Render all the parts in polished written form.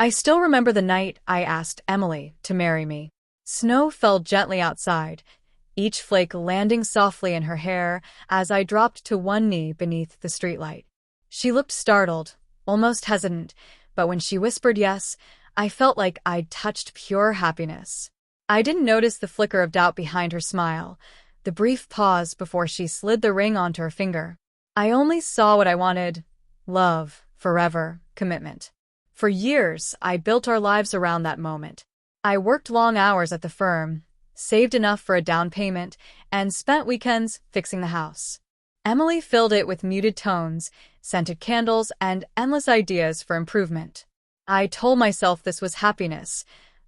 I still remember the night I asked Emily to marry me. Snow fell gently outside, each flake landing softly in her hair as I dropped to one knee beneath the streetlight. She looked startled, almost hesitant, but when she whispered yes, I felt like I'd touched pure happiness. I didn't notice the flicker of doubt behind her smile, the brief pause before she slid the ring onto her finger. I only saw what I wanted: love, forever, commitment. For years, I built our lives around that moment. I worked long hours at the firm, saved enough for a down payment, and spent weekends fixing the house. Emily filled it with muted tones, scented candles, and endless ideas for improvement. I told myself this was happiness,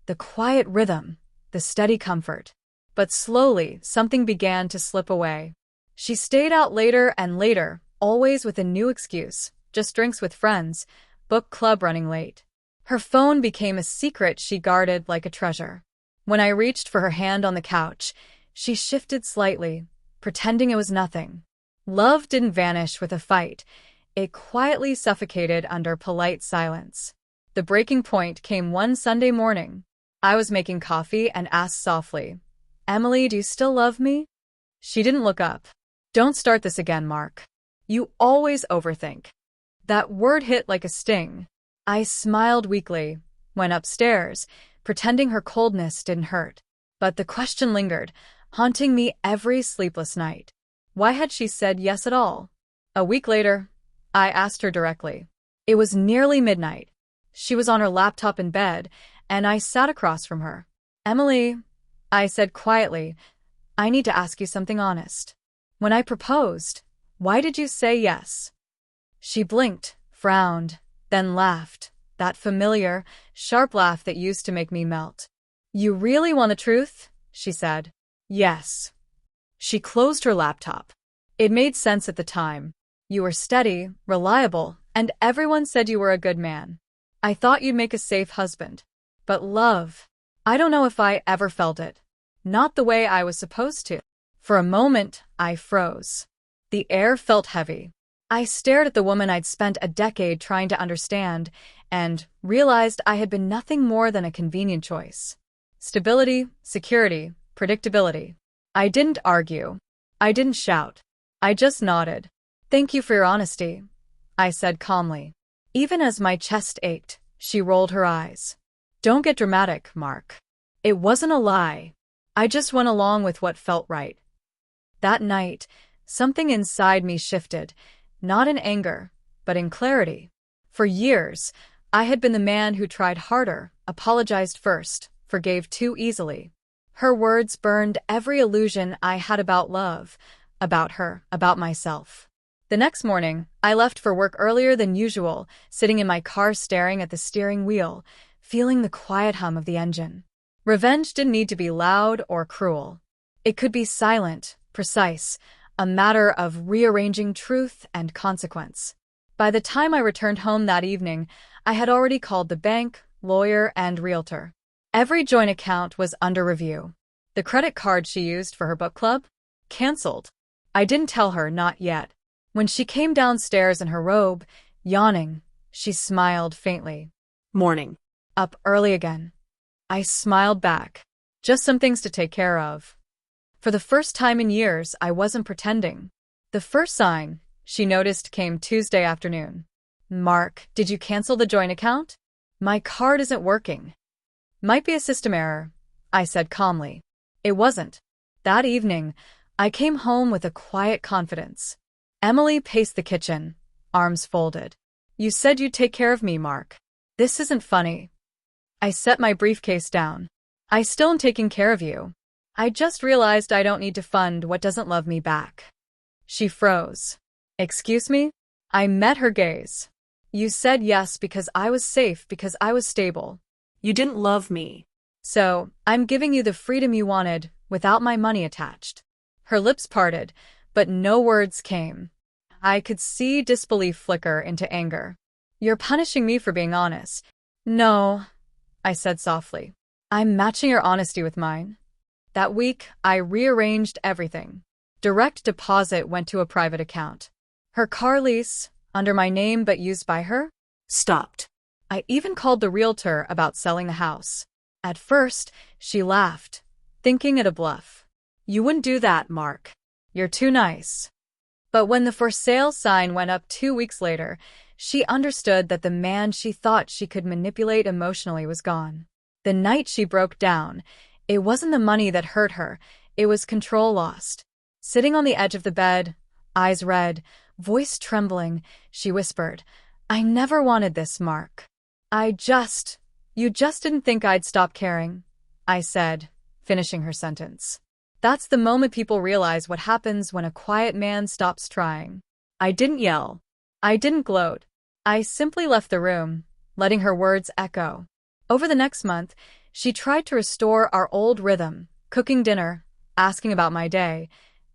the quiet rhythm, the steady comfort. But slowly, something began to slip away. She stayed out later and later, always with a new excuse: just drinks with friends, book club running late. Her phone became a secret she guarded like a treasure. When I reached for her hand on the couch, she shifted slightly, pretending it was nothing. Love didn't vanish with a fight. It quietly suffocated under polite silence. The breaking point came one Sunday morning. I was making coffee and asked softly, "Emily, do you still love me?" She didn't look up. "Don't start this again, Mark. You always overthink." That word hit like a sting. I smiled weakly, went upstairs, pretending her coldness didn't hurt. But the question lingered, haunting me every sleepless night. Why had she said yes at all? A week later, I asked her directly. It was nearly midnight. She was on her laptop in bed, and I sat across from her. "Emily," I said quietly, "I need to ask you something honest. When I proposed, why did you say yes?" She blinked, frowned, then laughed, that familiar, sharp laugh that used to make me melt. "You really want the truth?" she said. "Yes." She closed her laptop. "It made sense at the time. You were steady, reliable, and everyone said you were a good man. I thought you'd make a safe husband. But love, I don't know if I ever felt it. Not the way I was supposed to." For a moment, I froze. The air felt heavy. I stared at the woman I'd spent a decade trying to understand and realized I had been nothing more than a convenient choice. Stability, security, predictability. I didn't argue. I didn't shout. I just nodded. "Thank you for your honesty," I said calmly. Even as my chest ached, she rolled her eyes. "Don't get dramatic, Mark. It wasn't a lie. I just went along with what felt right." That night, something inside me shifted, not in anger, but in clarity. For years, I had been the man who tried harder, apologized first, forgave too easily. Her words burned every illusion I had about love, about her, about myself. The next morning, I left for work earlier than usual, sitting in my car staring at the steering wheel, feeling the quiet hum of the engine. Revenge didn't need to be loud or cruel. It could be silent, precise, a matter of rearranging truth and consequence. By the time I returned home that evening, I had already called the bank, lawyer, and realtor. Every joint account was under review. The credit card she used for her book club? Cancelled. I didn't tell her, not yet. When she came downstairs in her robe, yawning, she smiled faintly. "Morning." "Up early again." I smiled back. "Just some things to take care of." For the first time in years, I wasn't pretending. The first sign she noticed came Tuesday afternoon. "Mark, did you cancel the joint account? My card isn't working." "Might be a system error," I said calmly. It wasn't. That evening, I came home with a quiet confidence. Emily paced the kitchen, arms folded. "You said you'd take care of me, Mark. This isn't funny." I set my briefcase down. "I still am taking care of you. I just realized I don't need to fund what doesn't love me back." She froze. "Excuse me?" I met her gaze. "You said yes because I was safe, because I was stable." "You didn't love me." "So, I'm giving you the freedom you wanted, without my money attached." Her lips parted, but no words came. I could see disbelief flicker into anger. "You're punishing me for being honest." "No," I said softly. "I'm matching your honesty with mine." That week, I rearranged everything. Direct deposit went to a private account. Her car lease, under my name but used by her, stopped. I even called the realtor about selling the house. At first, she laughed, thinking it a bluff. "You wouldn't do that, Mark. You're too nice." But when the for sale sign went up 2 weeks later, she understood that the man she thought she could manipulate emotionally was gone. The night she broke down, it wasn't the money that hurt her, it was control lost. Sitting on the edge of the bed, eyes red, voice trembling, she whispered, "I never wanted this, Mark. You just didn't think I'd stop caring," I said, finishing her sentence. That's the moment people realize what happens when a quiet man stops trying. I didn't yell. I didn't gloat. I simply left the room, letting her words echo. Over the next month, she tried to restore our old rhythm, cooking dinner, asking about my day,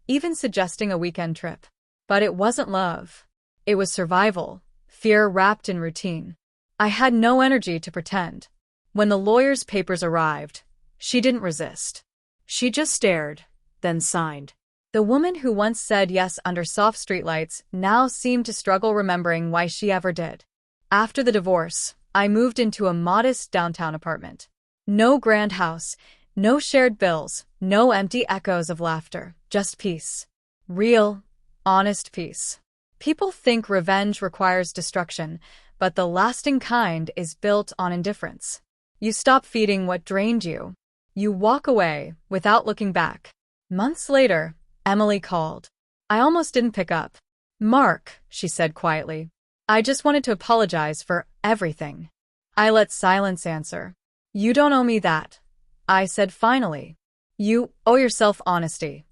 even suggesting a weekend trip. But it wasn't love. It was survival, fear wrapped in routine. I had no energy to pretend. When the lawyer's papers arrived, she didn't resist. She just stared, then signed. The woman who once said yes under soft streetlights now seemed to struggle remembering why she ever did. After the divorce, I moved into a modest downtown apartment. No grand house, no shared bills, no empty echoes of laughter, just peace. Real, honest peace. People think revenge requires destruction, but the lasting kind is built on indifference. You stop feeding what drained you. You walk away without looking back. Months later, Emily called. I almost didn't pick up. "Mark," she said quietly, "I just wanted to apologize for everything." I let silence answer. "You don't owe me that," I said finally. "You owe yourself honesty."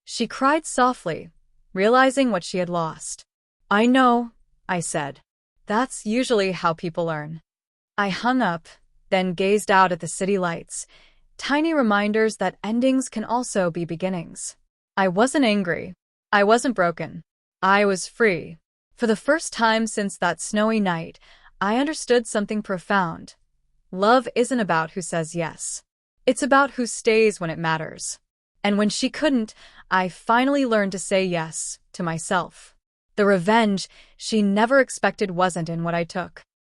She cried softly, realizing what she had lost. "I know," I said. "That's usually how people learn." I hung up, then gazed out at the city lights. Tiny reminders that endings can also be beginnings. I wasn't angry. I wasn't broken. I was free. For the first time since that snowy night, I understood something profound. Love isn't about who says yes. It's about who stays when it matters. And when she couldn't, I finally learned to say yes to myself. The revenge she never expected wasn't in what I took.